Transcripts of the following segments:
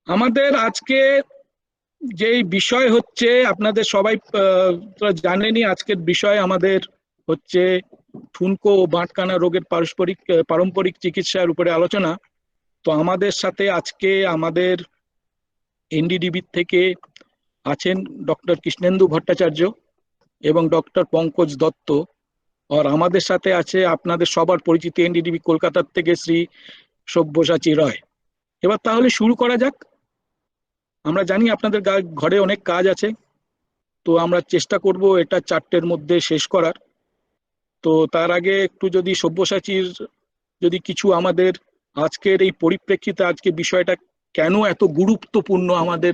আমাদের আজকে যেই বিষয় হচ্ছে, আপনাদের সবাই জানেনই, আজকের বিষয় আমাদের হচ্ছে ঠুনকো ও বাঁটকানা রোগের পারম্পরিক চিকিৎসার উপরে আলোচনা। তো আমাদের সাথে আজকে আমাদের এনডিডিবি থেকে আছেন ডক্টর কৃষ্ণেন্দু ভট্টাচার্য এবং ডক্টর পঙ্কজ দত্ত। আর আমাদের সাথে আছে আপনাদের সবার পরিচিত এনডিডিবি কলকাতার থেকে শ্রী সব্যসাচী রয়। এবার তাহলে শুরু করা যাক। আমরা জানি আপনাদের ঘরে অনেক কাজ আছে, তো আমরা চেষ্টা করব এটা 4টের মধ্যে শেষ করার। তো তার আগে একটু যদি সব্যসাচীর যদি কিছু আমাদের আজকের এই পরিপ্রেক্ষিতে আজকে বিষয়টা কেন এত গুরুত্বপূর্ণ আমাদের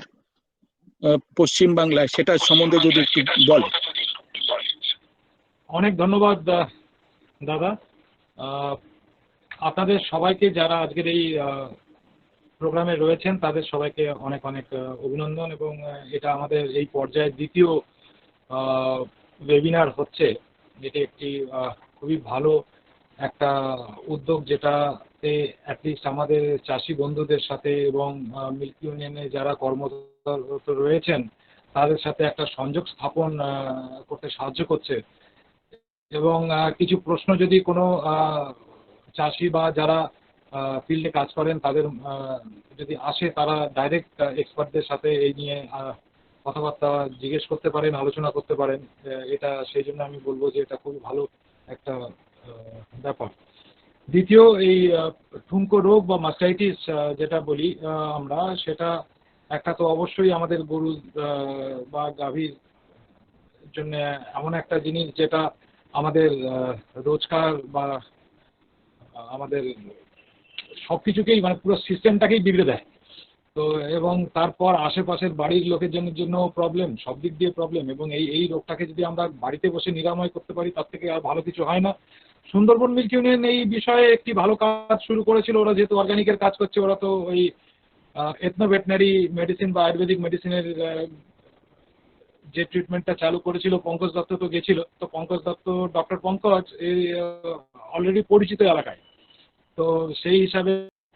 পশ্চিম বাংলায়, সেটা সম্বন্ধে যদি একটু বলে। অনেক ধন্যবাদ দাদা। আপনাদের সবাইকে যারা আজকের এই প্রোগ্রামে রয়েছেন তাদের সবাইকে অনেক অনেক অভিনন্দন, এবং এটা আমাদের এই পর্যায়ের দ্বিতীয় ওয়েবিনার হচ্ছে। এটি একটি খুবই ভালো একটা উদ্যোগ, যেটাতে অ্যাটলিস্ট আমাদের চাষি বন্ধুদের সাথে এবং মিল্ক ইউনিয়নে যারা কর্মরত রয়েছেন তাদের সাথে একটা সংযোগ স্থাপন করতে সাহায্য করছে। এবং কিছু প্রশ্ন যদি কোনো চাষি বা যারা ফিল্ডে কাজ করেন তাদের যদি আসে, তারা ডাইরেক্ট এক্সপার্টদের সাথে এই নিয়ে কথাবার্তা জিজ্ঞেস করতে পারেন, আলোচনা করতে পারেন। এটা সেই জন্য আমি বলবো যে এটা খুবই ভালো একটা ব্যাপার। দ্বিতীয়, এই ঠুনকো রোগ বা মাস্টাইটিস যেটা বলি আমরা, সেটা একটা তো অবশ্যই আমাদের গরু বা গাভীর জন্য এমন একটা জিনিস যেটা আমাদের রোজকার বা আমাদের সবকিছুকেই, মানে পুরো সিস্টেমটাকেই বিগড়ে দেয়। তো এবং তারপর আশেপাশের বাড়ির লোকের জন্য প্রবলেম, সব দিক দিয়ে প্রবলেম। এবং এই রোগটাকে যদি আমরা বাড়িতে বসে নিরাময় করতে পারি, তার থেকে আর ভালো কিছু হয় না। সুন্দরবন মিল্ক ইউনিয়ন এই বিষয়ে একটি ভালো কাজ শুরু করেছিল। ওরা যেহেতু অর্গানিকের কাজ করছে, ওরা তো ওই এথনো ভেটেনারি মেডিসিন বা আয়ুর্বেদিক মেডিসিনের যে ট্রিটমেন্টটা চালু করেছিল, পঙ্কজ দত্ত তো গেছিল। তো পঙ্কজ দত্ত, ডক্টর পঙ্কজ এই অলরেডি পরিচিত এলাকায়। তো সেই হিসাবে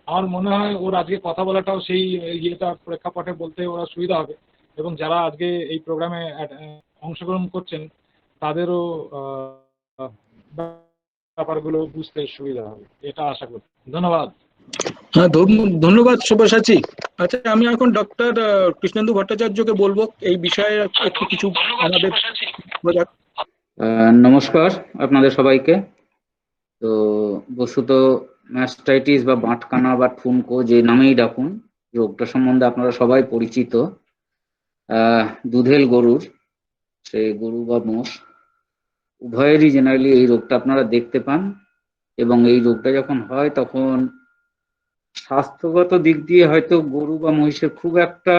আমার মনে হয় ওর আজকে কথা বলাটাও সেই ইয়েটা প্রেক্ষাপটে বলতে ওরা সুবিধা হবে, এবং যারা আজকে এই প্রোগ্রামে অংশগ্রহণ করছেন তাদেরও ব্যাপারগুলো বুঝতে সুবিধা হবে, এটা আশা করি। ধন্যবাদ। হ্যাঁ, ধন্যবাদ সব্যসাচী। আচ্ছা, আমি এখন ডক্টর কৃষ্ণেন্দু ভট্টাচার্যকে বলবো এই বিষয়ে একটু কিছু আমাদের। নমস্কার আপনাদের সবাইকে। তো বস্তুত ম্যাস্টাইটিস বা বাঁটকানা বা ঠুনকো, যে নামেই ডাকুন, রোগটা সম্বন্ধে আপনারা সবাই পরিচিত। দুধেল গরুর, সে গরু বা মোষ উভয়েরই জেনারেলি এই রোগটা আপনারা দেখতে পান। এবং এই রোগটা যখন হয় তখন স্বাস্থ্যগত দিক দিয়ে হয়তো গরু বা মহিষের খুব একটা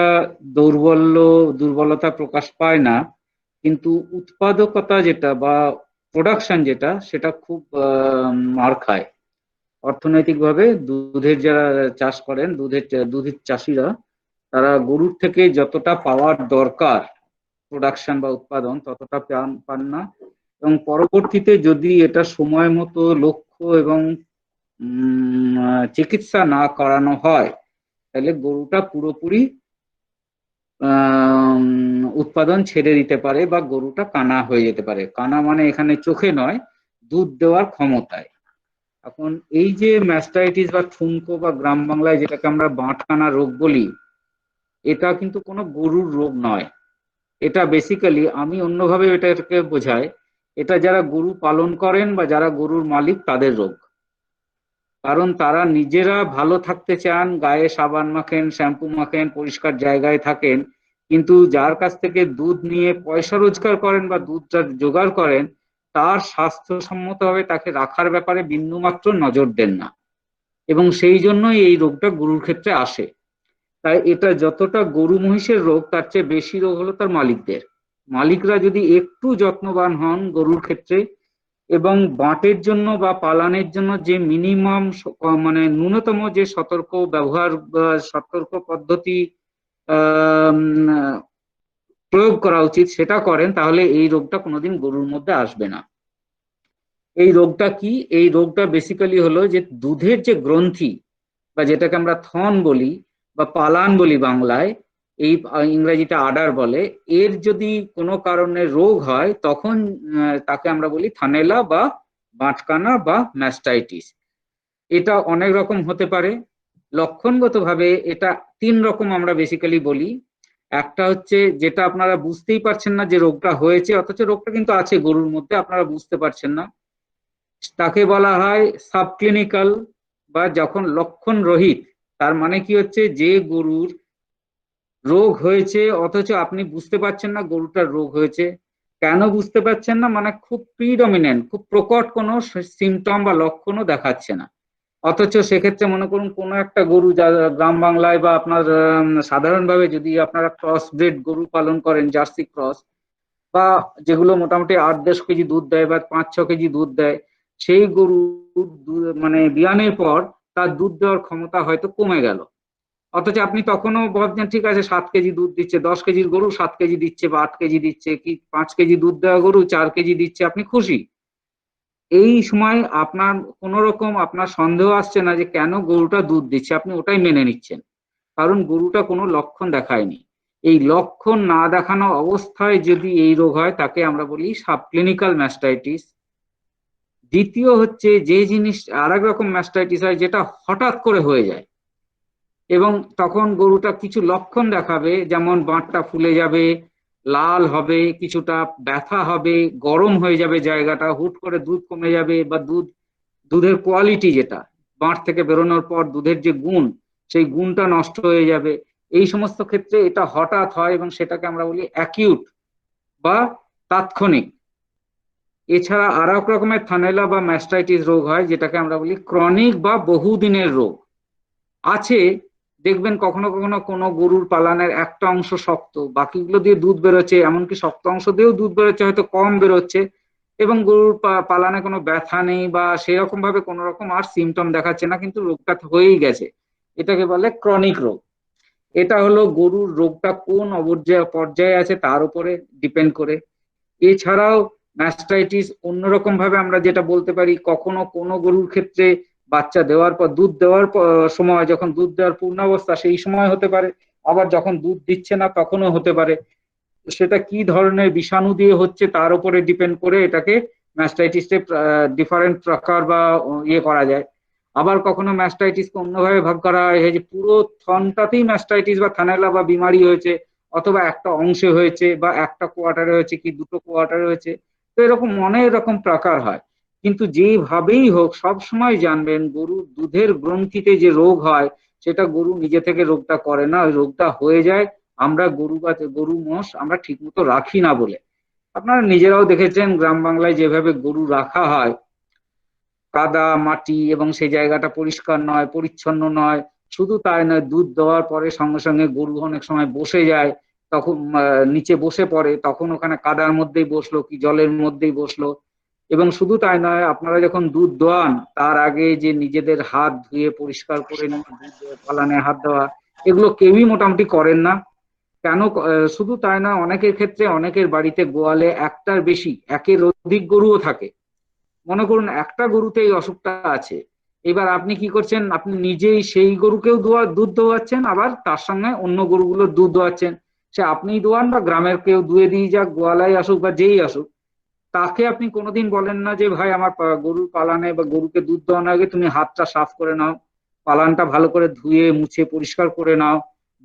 দুর্বলতা প্রকাশ পায় না, কিন্তু উৎপাদকতা যেটা বা প্রোডাকশন যেটা, সেটা খুব মার খায়। অর্থনৈতিকভাবে দুধের যারা চাষ করেন, দুধের চাষিরা, তারা গরুর থেকে যতটা পাওয়ার দরকার প্রোডাকশন বা উৎপাদন, ততটা পান না। এবং পরবর্তীতে যদি এটা সময় মতো লক্ষ্য এবং চিকিৎসা না করানো হয়, তাহলে গরুটা পুরোপুরি উৎপাদন ছেড়ে দিতে পারে বা গরুটা কানা হয়ে যেতে পারে। কানা মানে এখানে চোখে নয়, দুধ দেওয়ার ক্ষমতায়। এখন এই যে ম্যাস্টাইটিস বা ঠুনকো বা গ্রাম বাংলায় যেটাকে আমরা বাঁটকানা রোগ বলি, এটা কিন্তু কোনো গরুর রোগ নয়। এটা বেসিক্যালি, আমি অন্যভাবে এটাকে বোঝাই, এটা যারা গরু পালন করেন বা যারা গরুর মালিক তাদের রোগ। কারণ তারা নিজেরা ভালো থাকতে চান, গায়ে সাবান মাখেন, শ্যাম্পু মাখেন, পরিষ্কার জায়গায় থাকেন, কিন্তু যার কাছ থেকে দুধ নিয়ে পয়সা রোজগার করেন বা দুধটা জোগাড় করেন, তার স্বাস্থ্যসম্মতভাবে তাকে রাখার ব্যাপারে বিন্দুমাত্র নজর দেন না। এবং সেই জন্যই এই রোগটা গরুর ক্ষেত্রে আসে। তাই এটা যতটা গরু মহিষের রোগ, তার চেয়ে বেশি রোগ হলো তার মালিকদের। মালিকরা যদি একটু যত্নবান হন গরুর ক্ষেত্রে, এবং বাঁটের জন্য বা পালানের জন্য যে মিনিমাম, মানে ন্যূনতম যে সতর্ক পদ্ধতি প্রয়োগ করা উচিত, সেটা করেন, তাহলে এই রোগটা কোনোদিন গরুর মধ্যে আসবে না। এই রোগটা কি? এই রোগটা বেসিক্যালি হলো যে দুধের যে গ্রন্থি বা যেটাকে আমরা থন বলি, বা পালান বলি বাংলায়, এই ইংরেজিতে আডার বলে, এর যদি কোনো কারণে রোগ হয় তখন তাকে আমরা বলি থানেলা বা বাঁটকানা বা ম্যাস্টাইটিস। এটা অনেক রকম হতে পারে। লক্ষণগতভাবে এটা তিন রকম আমরা বেসিক্যালি বলি। একটা হচ্ছে যেটা আপনারা বুঝতেই পারছেন না যে রোগটা হয়েছে, অথচ রোগটা কিন্তু আছে গরুর মধ্যে, আপনারা বুঝতে পারছেন না, তাকে বলা হয় সাবক্লিনিক্যাল বা যখন লক্ষণ রহিত। তার মানে কি হচ্ছে, যে গরুর রোগ হয়েছে অথচ আপনি বুঝতে পারছেন না গরুটার রোগ হয়েছে। কেন বুঝতে পারছেন না, মানে খুব প্রিডমিনেন্ট, খুব প্রকট কোনো সিমটম বা লক্ষণও দেখাচ্ছে না। অথচ সেক্ষেত্রে মনে করুন কোনো একটা গরু, যা গ্রাম বাংলায় বা আপনার সাধারণভাবে যদি আপনারা ক্রস ব্রিড গরু পালন করেন, জার্সি ক্রস, বা যেগুলো মোটামুটি 8-10 কেজি দুধ দেয় বা 5-6 কেজি দুধ দেয়, সেই গরু মানে বিয়ানের পর তার দুধ দেওয়ার ক্ষমতা হয়তো কমে গেল। অথচ আপনি তখনও ভাবছেন ঠিক আছে 7 কেজি দুধ দিচ্ছে, 10 কেজির গরু 7 কেজি দিচ্ছে বা 8 কেজি দিচ্ছে, কি 5 কেজি দুধ দেওয়া গরু 4 কেজি দিচ্ছে, আপনি খুশি। এই সময় আপনার কোন রকম আপনার সন্দেহ আসছে না যে কেন গরুটা দুধ দিচ্ছে, আপনি ওটাই মেনে নিচ্ছেন, কারণ গরুটা কোনো লক্ষণ দেখায়নি। এই লক্ষণ না দেখানো অবস্থায় যদি এই রোগ হয় তাকে আমরা বলি সাবক্লিনিক্যাল ম্যাস্টাইটিস। দ্বিতীয় হচ্ছে যে জিনিস, আর এক রকম ম্যাস্টাইটিস হয় যেটা হঠাৎ করে হয়ে যায়, এবং তখন গরুটা কিছু লক্ষণ দেখাবে, যেমন বাঁটটা ফুলে যাবে, লাল হবে, কিছুটা ব্যথা হবে, গরম হয়ে যাবে জায়গাটা, হুট করে দুধ কমে যাবে, বা দুধের কোয়ালিটি, যেটা বাঁট থেকে বেরোনোর পর দুধের যে গুণ, সেই গুণটা নষ্ট হয়ে যাবে। এই সমস্ত ক্ষেত্রে এটা হঠাৎ হয় এবং সেটাকে আমরা বলি অ্যাকিউট বা তাৎক্ষণিক। এছাড়া আর এক রকমের থানেলা বা ম্যাস্টাইটিস রোগ হয় যেটাকে আমরা বলি ক্রনিক বা বহুদিনের রোগ। আছে, দেখবেন কখনো কখনো কোনো গরুর পালানের একটা অংশ শক্ত, বাকিগুলো দিয়ে দুধ বেরোচ্ছে, এমনকি শক্ত অংশ দিয়েও দুধ বেরোচ্ছে, হয়তো কম বেরোচ্ছে, এবং গরুর পালানে কোনো ব্যথা নেই বা সেরকম ভাবে কোনো রকম আর সিমটম দেখাচ্ছে না, কিন্তু রোগটা হয়েই গেছে। এটাকে বলে ক্রনিক রোগ। এটা হলো গরুর রোগটা কোন পর্যায়ে আছে তার উপরে ডিপেন্ড করে। এছাড়াও ম্যাস্টাইটিস অন্যরকম ভাবে আমরা যেটা বলতে পারি, কখনো কোনো গরুর ক্ষেত্রে বাচ্চা দেওয়ার পর, দুধ দেওয়ার সময়, যখন দুধ দেওয়ার পূর্ণাবস্থা সেই সময় হতে পারে, আবার যখন দুধ দিচ্ছে না তখনও হতে পারে। সেটা কি ধরনের বিষাণু দিয়ে হচ্ছে তার উপরে ডিপেন্ড করে এটাকে ম্যাস্টাইটিসের ডিফারেন্ট প্রকার বা ইয়ে করা যায়। আবার কখনো ম্যাস্টাইটিসকে অন্যভাবে ভাগ করা হয় যে পুরো থনটাতেই ম্যাস্টাইটিস বা থানেলা বা বিমারি হয়েছে, অথবা একটা অংশে হয়েছে, বা একটা কোয়ার্টারে হয়েছে, কি দুটো কোয়ার্টারে হয়েছে। তো এরকম অনেক রকম প্রকার হয়। কিন্তু যেভাবেই হোক সব সময় জানবেন, গরুর দুধের গ্রন্থিতে যে রোগ হয় সেটা গরু নিজে থেকে রোগটা করে না, ওই রোগটা হয়ে যায় আমরা গরু মোষ আমরা ঠিক মতো রাখি না বলে। আপনারা নিজেরাও দেখেছেন গ্রাম বাংলায় যেভাবে গরু রাখা হয়, কাদা মাটি, এবং সেই জায়গাটা পরিষ্কার নয়, পরিচ্ছন্ন নয়। শুধু তাই নয়, দুধ দেওয়ার পরে সঙ্গে সঙ্গে গরু অনেক সময় বসে যায়, তখন নিচে বসে পড়ে, তখন ওখানে কাদার মধ্যেই বসলো কি জলের মধ্যেই বসলো। এবং শুধু তাই নয়, আপনারা যখন দুধ দোয়ান তার আগে যে নিজেদের হাত ধুয়ে পরিষ্কার করে নিয়ে দুধ পালানে হাত দেওয়া, এগুলো কেউই মোটামুটি করেন না। কেন? শুধু তাই না, অনেকের ক্ষেত্রে অনেকের বাড়িতে গোয়ালে একটার বেশি, একের অধিক গরুও থাকে। মনে করুন একটা গরুতে এই অসুখটা আছে, এবার আপনি কি করছেন, আপনি নিজেই সেই গরুকেও দুধ দোয়াচ্ছেন, আবার তার সঙ্গে অন্য গরুগুলোর দুধ দোয়াচ্ছেন। সে আপনিই দোয়ান বা গ্রামের কেউ দুয়ে দিয়ে যাক, গোয়ালাই আসুক বা যেই আসুক, তাকে আপনি কোনোদিন বলেন না যে ভাই আমার গরুর পালানে বা গরুকে দুধ দেওয়ানোর আগে তুমি হাতটা সাফ করে নাও, পালানটা ভালো করে ধুয়ে মুছে পরিষ্কার করে নাও,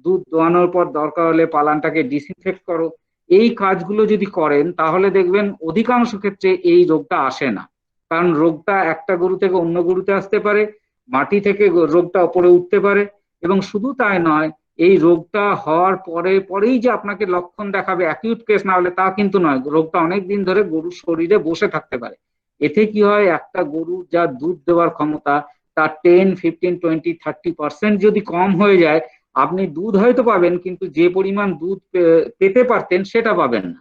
দুধ দোয়ানোর পর দরকার হলে পালানটাকে ডিসইনফেক্ট করো। এই কাজগুলো যদি করেন তাহলে দেখবেন অধিকাংশ ক্ষেত্রে এই রোগটা আসে না। কারণ রোগটা একটা গরু থেকে অন্য গরুতে আসতে পারে, মাটি থেকে রোগটা উপরে উঠতে পারে, এবং শুধু তাই নয়, এই রোগটা হওয়ার পরে পরেই যে আপনাকে লক্ষণ দেখাবে, অ্যাকিউট কেস না হলে তা কিন্তু নয়, রোগটা অনেক দিন ধরে গরুর শরীরে বসে থাকতে পারে। এতে কি হয়, একটা গরু যা দুধ দেওয়ার ক্ষমতা তার 10, 15, 20, 30% যদি কম হয়ে যায়, আপনি দুধ হয়তো পাবেন কিন্তু যে পরিমাণ দুধ পেতে পারতেন সেটা পাবেন না।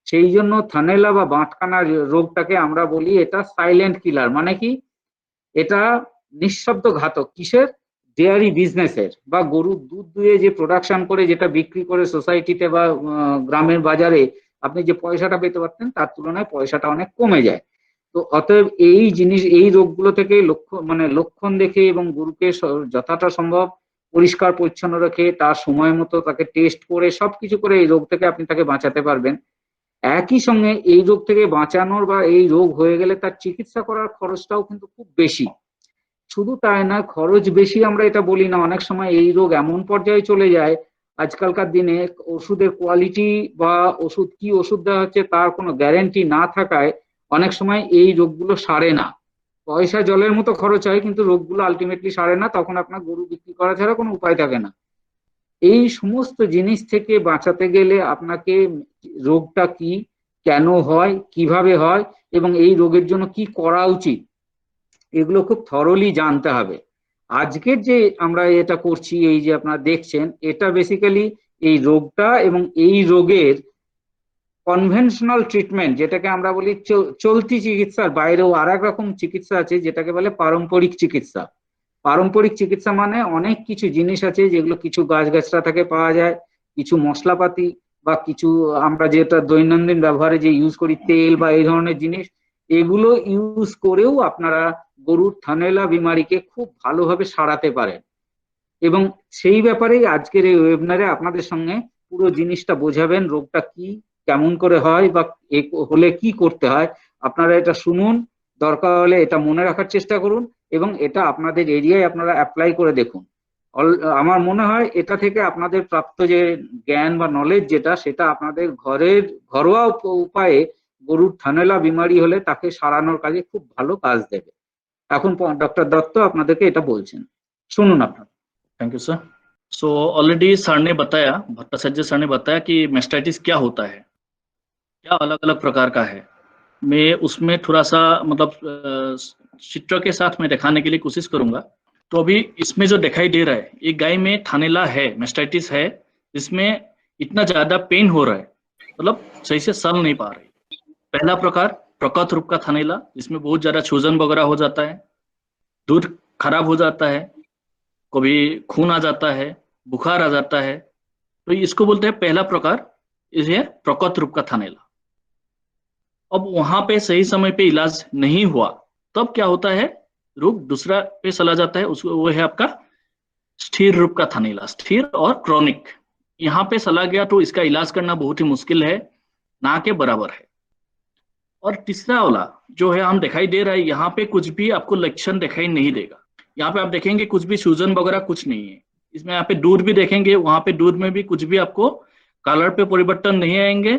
সেই জন্য থানেলা বা বাঁটকানা রোগটাকে আমরা বলি এটা সাইলেন্ট কিলার। মানে কি, এটা নিঃশব্দ ঘাতক। কিসের? ডেয়ারি বিজনেসের, বা গরুর দুধ দুয়ে যে প্রোডাকশন করে যেটা বিক্রি করে সোসাইটিতে বা গ্রামের বাজারে আপনি যে পয়সাটা পেতে পারতেন তার তুলনায় পয়সাটা অনেক কমে যায়। তো অতএব এই রোগগুলো থেকে লক্ষণ দেখে এবং গরুকে যতটা সম্ভব পরিষ্কার পরিচ্ছন্ন রেখে তার সময় মতো তাকে টেস্ট করে সবকিছু করে এই রোগ থেকে আপনি তাকে বাঁচাতে পারবেন। একই সঙ্গে এই রোগ থেকে বাঁচানোর বা এই রোগ হয়ে গেলে তার চিকিৎসা করার খরচটাও কিন্তু খুব বেশি। শুধু তাই না, খরচ বেশি আমরা এটা বলি না, অনেক সময় এই রোগ এমন পর্যায়ে চলে যায় আজকালকার দিনে ওষুধের কোয়ালিটি বা ওষুধ কি ওষুধ দেওয়া হচ্ছে তার কোনো গ্যারেন্টি না থাকায় অনেক সময় এই রোগগুলো সারে না। পয়সা জলের মতো খরচ হয় কিন্তু রোগগুলো আলটিমেটলি সারে না, তখন আপনার গরু বিক্রি করা ছাড়া কোনো উপায় থাকে না। এই সমস্ত জিনিস থেকে বাঁচাতে গেলে আপনাকে রোগটা কি, কেন হয়, কিভাবে হয় এবং এই রোগের জন্য কি করা উচিত এগুলো খুব থরলি জানতে হবে। আজকের যে আমরা এটা করছি, এই যে আপনারা দেখছেন, এটা বেসিক্যালি এই রোগটা এবং এই রোগের কনভেনশনাল ট্রিটমেন্ট, যেটাকে আমরা বলি চলতি চিকিৎসার বাইরেও আর এক রকম চিকিৎসা আছে যেটাকে বলে পারম্পরিক চিকিৎসা। পারম্পরিক চিকিৎসা মানে অনেক কিছু জিনিস আছে যেগুলো কিছু গাছগাছরা থেকে পাওয়া যায়, কিছু মশলাপাতি বা কিছু আমরা যেটা দৈনন্দিন ব্যবহারে যে ইউজ করি তেল বা এই ধরনের জিনিস, এগুলো ইউজ করেও আপনারা গরুর থানেলা বিমারিকে খুব ভালোভাবে সারাতে পারেন। এবং সেই ব্যাপারেই আজকের এই ওয়েবিনারে আপনাদের সঙ্গে পুরো জিনিসটা বোঝাবেন, রোগটা কি, কেমন করে হয় বা হলে কি করতে হয়। আপনারা এটা শুনুন, দরকার হলে এটা মনে রাখার চেষ্টা করুন এবং এটা আপনাদের এরিয়ায় আপনারা অ্যাপ্লাই করে দেখুন। আমার মনে হয় এটা থেকে আপনাদের প্রাপ্ত যে জ্ঞান বা নলেজ যেটা, সেটা আপনাদের ঘরোয়া উপায়ে গরুর থানেলা বিমারি হলে তাকে সারানোর কাজে খুব ভালো কাজ দেবে। এখন ডক্টর দত্ত আপনাদেরকে এটা বলছেন, শুনুন আপনারা। Thank you sir. So already sir ने बताया, भट्टाचार्य सर ने बताया कि मेस्टाइटिस क्या होता है, क्या अलग अलग प्रकार का है। मैं उसमें थोड़ा सा मतलब चित्र के साथ में दिखाने के लिए कोशिश करूंगा। तो अभी इसमें जो दिखाई दे रहा है, एक गाय में थानेला है, मेस्टाइटिस है, जिसमें इतना ज्यादा पेन हो रहा है, मतलब सही से चल नहीं पा रही। पहला प्रकार प्रकट रूप का थानेला, जिसमें बहुत ज्यादा सूजन वगैरह हो जाता है, दूध खराब हो जाता है, कभी खून आ जाता है, बुखार आ जाता है, तो इसको बोलते हैं पहला प्रकार, इसे प्रकट रूप का थानेला। अब वहां पे सही समय पे इलाज नहीं हुआ, तब क्या होता है, रोग दूसरा पे चला जाता है, उसको वो है आपका स्थिर रूप का थानेला, स्थिर और क्रॉनिक। यहाँ पे चला गया तो इसका इलाज करना बहुत ही मुश्किल है, ना के बराबर है। और तीसरा वाला जो है हम दिखाई दे रहा है, यहाँ पे कुछ भी आपको लक्षण दिखाई नहीं देगा। यहाँ पे आप देखेंगे कुछ भी सूजन वगैरह कुछ नहीं है। इसमें यहाँ पे दूध भी देखेंगे, वहां पे दूध में भी कुछ भी आपको कलर पे परिवर्तन नहीं आएंगे,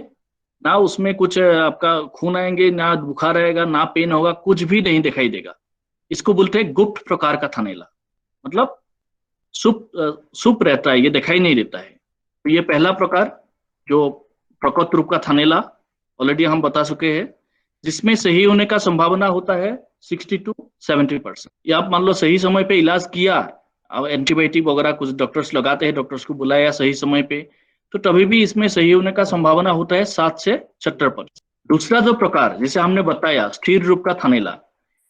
ना उसमें कुछ आपका खून आएंगे, ना बुखार आएगा, ना पेन होगा, कुछ भी नहीं दिखाई देगा। इसको बोलते हैं गुप्त प्रकार का थानेला, मतलब सुप रहता है, ये दिखाई नहीं देता है। तो ये पहला प्रकार जो प्रकट रूप का थानेला ऑलरेडी हम बता चुके हैं, जिसमें सही होने का संभावना होता है 60 to 70%। या आप मान लो सही समय पे इलाज किया, एंटीबायोटिक वगैरह कुछ डॉक्टर्स लगाते हैं, डॉक्टर्स को बुलाया सही समय पे, तो तभी भी इसमें सही होने का संभावना होता है 7 से 70%। दूसरा जो प्रकार जैसे हमने बताया स्थिर रूप का थानेला,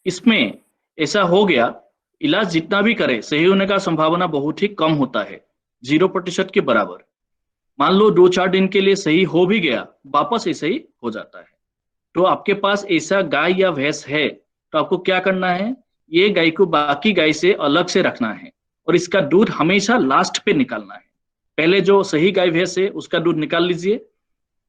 इसमें ऐसा हो गया, इलाज जितना भी करे सही होने का संभावना बहुत ही कम होता है, 0% के बराबर। मान लो 2-4 दिन के लिए सही हो भी गया, वापस ऐसे ही हो जाता है। तो आपके पास ऐसा गाय या भैंस है तो आपको क्या करना है, ये गाय को बाकी गाय से अलग से रखना है और इसका दूध हमेशा लास्ट पे निकालना है। पहले जो सही गाय भैंस है उसका दूध निकाल लीजिए,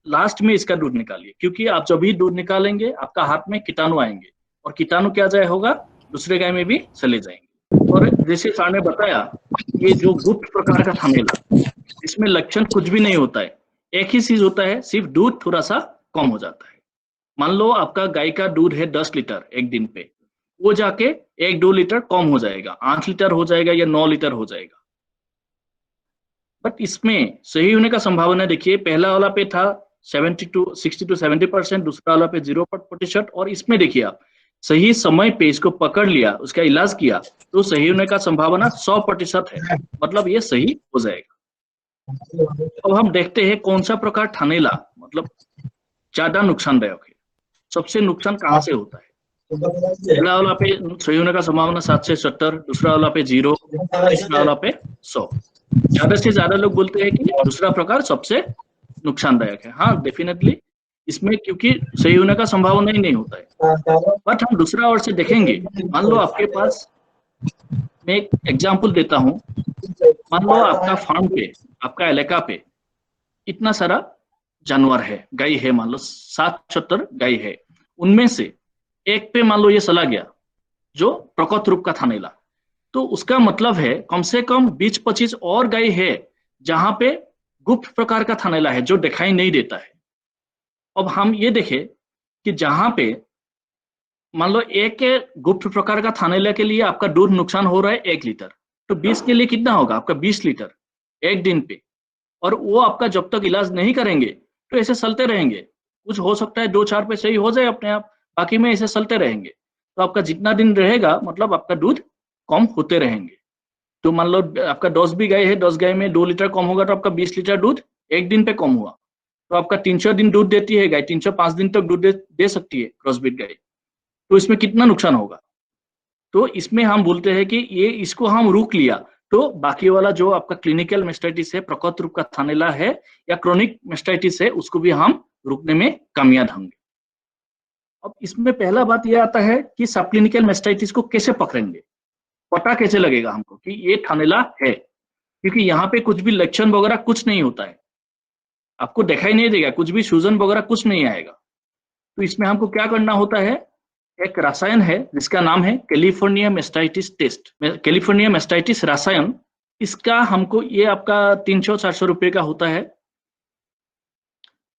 लास्ट में इसका दूध निकालिए, क्योंकि आप जब भी दूध निकालेंगे आपका हाथ में कीटाणु आएंगे और कीटाणु क्या जाए होगा, दूसरे गाय में भी चले जाएंगे। और जैसे सर ने बताया, ये जो गुप्त प्रकार का थानेला, इसमें लक्षण कुछ भी नहीं होता है, एक ही चीज होता है, सिर्फ दूध थोड़ा सा कम हो जाता है। मान लो आपका गाय का दूध है 10 लीटर एक दिन पे, वो जाके 1-2 लीटर कम हो जाएगा, 8 लीटर हो जाएगा या 9 लीटर हो जाएगा। बट इसमें सही होने का संभावना देखिए, पहला वाला पे था 60 to 70%, दूसरा वाला पे 0%, और इसमें देखिए आप सही समय पे इसको पकड़ लिया, उसका इलाज किया, तो सही होने का संभावना 100% है, मतलब ये सही हो जाएगा। अब हम देखते हैं कौन सा प्रकार थानेला मतलब ज्यादा नुकसानदायक है। सबसे नुकसान कहाँ से होता है, पहला वाला पे सही होने का संभावना 7 से 70, दूसरा वाला पे 0, तीसरा वाला पे 100। ज्यादा से ज्यादा लोग बोलते हैं कि दूसरा प्रकार सबसे नुकसानदायक है। हाँ डेफिनेटली इसमें क्योंकि सही होने का संभावना ही नहीं होता है। बट हम दूसरा ओर से देखेंगे, मान लो आपके पास, मैं एक एग्जाम्पल देता हूँ, मान लो आपका फार्म पे, आपका इलाका पे इतना सारा जानवर है, गाय है, मान लो 60-70 गाय है, उनमें से एक पे मान लो ये चला गया जो प्रकट रूप का थानेला, तो उसका मतलब है कम से कम 20-25 और गाय है जहां पे गुप्त प्रकार का थानेला है जो दिखाई नहीं देता है। अब हम ये देखें कि जहां पे मान लो एक गुप्त प्रकार का थानेला के लिए आपका दूध नुकसान हो रहा है 1 लीटर, तो 20 के लिए कितना होगा आपका 20 लीटर एक दिन पे, और वो आपका जब तक इलाज नहीं करेंगे तो ऐसे चलते रहेंगे। कुछ हो सकता है 2-4 पे सही हो जाए अपने आप, बाकी में ऐसे चलते रहेंगे, तो आपका जितना दिन रहेगा मतलब आपका दूध कम होते रहेंगे। तो मान लो आपका 10 भी गाय है, 10 गाय में 2 लीटर कम होगा तो आपका 20 लीटर दूध एक दिन पे कम हुआ, तो आपका 300 दिन दूध देती है गाय, 305 दिन तक दूध दे सकती है क्रॉसब्रीड गाय, तो इसमें कितना नुकसान होगा। तो इसमें हम बोलते हैं कि ये इसको हम रोक लिया तो बाकी वाला जो आपका क्लिनिकल मेस्टाइटिस है, प्रकट रूप का थानेला है या क्रोनिक मेस्टाइटिस है, उसको भी हम रोकने में कामयाब होंगे। अब इसमें पहला बात यह आता है कि सब क्लिनिकल मेस्टाइटिस को कैसे पकड़ेंगे, पता कैसे लगेगा हमको कि ये थानेला है, क्योंकि यहाँ पे कुछ भी लक्षण वगैरह कुछ नहीं होता है, आपको दिखाई नहीं देगा, कुछ भी सूजन वगैरह कुछ नहीं आएगा। तो इसमें हमको क्या करना होता है, एक रसायन है जिसका नाम है California mastitis test, California mastitis रसायन, इसका हमको ये आपका 300-400 रुपए का होता है।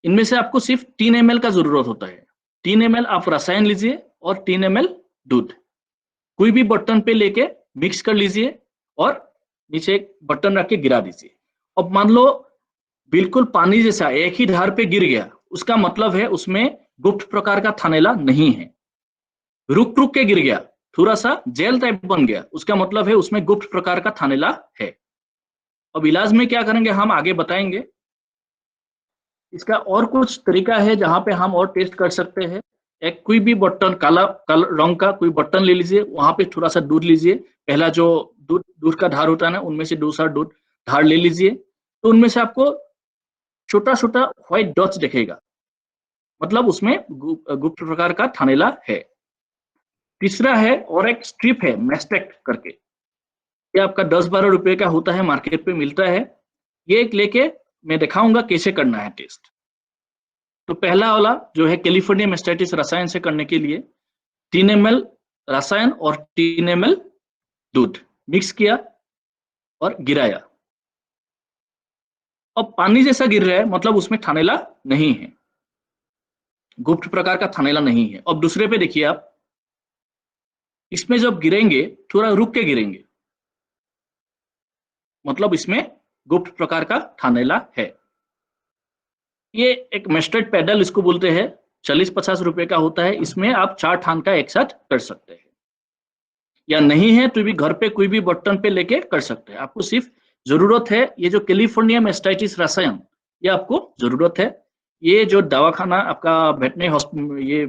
इनमें से आपको सिर्फ 3 ml का जरूरत होता है। 3 ml आप रसायन लीजिए और 3 ml दूध, कोई भी बर्तन पे लेके मिक्स कर लीजिए और नीचे एक बर्तन रख के गिरा दीजिए। अब मान लो बिल्कुल पानी जैसा एक ही धार पे गिर गया, उसका मतलब है उसमें गुप्त प्रकार का थानेला नहीं है। रुक रुक के गिर गया, थोड़ा सा जेल टाइप बन गया, उसका मतलब है उसमें गुप्त प्रकार का थानेला है। अब इलाज में क्या करेंगे हम आगे बताएंगे। इसका और कुछ तरीका है जहां पे हम और टेस्ट कर सकते हैं। एक कोई भी बर्तन काला रंग का कोई बर्तन ले लीजिए, वहां पे थोड़ा सा दूध लीजिए, पहला जो दूध का धार होता है ना, उनमें से दूसरा दूध धार ले लीजिए, तो उनमें से आपको छोटा छोटा व्हाइट डॉट्स दिखेगा, मतलब उसमें गुप्त प्रकार का थानेला है। तीसरा है और एक स्ट्रिप है मेस्टेक्ट करके, ये आपका 10-12 रुपए का होता है, मार्केट पे मिलता है। ये एक लेके मैं दिखाऊंगा कैसे करना है टेस्ट। तो पहला वाला जो है कैलिफोर्निया मेस्टाइटिस रसायन से करने के लिए 3 ml रसायन और 3 ml दूध मिक्स किया और गिराया। अब पानी जैसा गिर रहा है मतलब उसमें थानेला नहीं है, गुप्त प्रकार का थानेला नहीं है। अब दूसरे पे देखिए आप, इसमें जब गिरेंगे थोड़ा रुक के गिरेंगे, मतलब इसमें गुप्त प्रकार का थानेला है। ये एक मेस्टर्ड पैडल इसको बोलते हैं, 40-50 रुपए का होता है। इसमें आप 4 ठान का एक साथ कर सकते हैं, या नहीं है तो भी घर पे कोई भी बर्तन पे लेके कर सकते हैं। आपको सिर्फ जरूरत है ये जो कैलिफोर्निया मेस्टाइटिस रसायन, ये आपको जरूरत है। ये जो दवाखाना आपका वेटनरी ये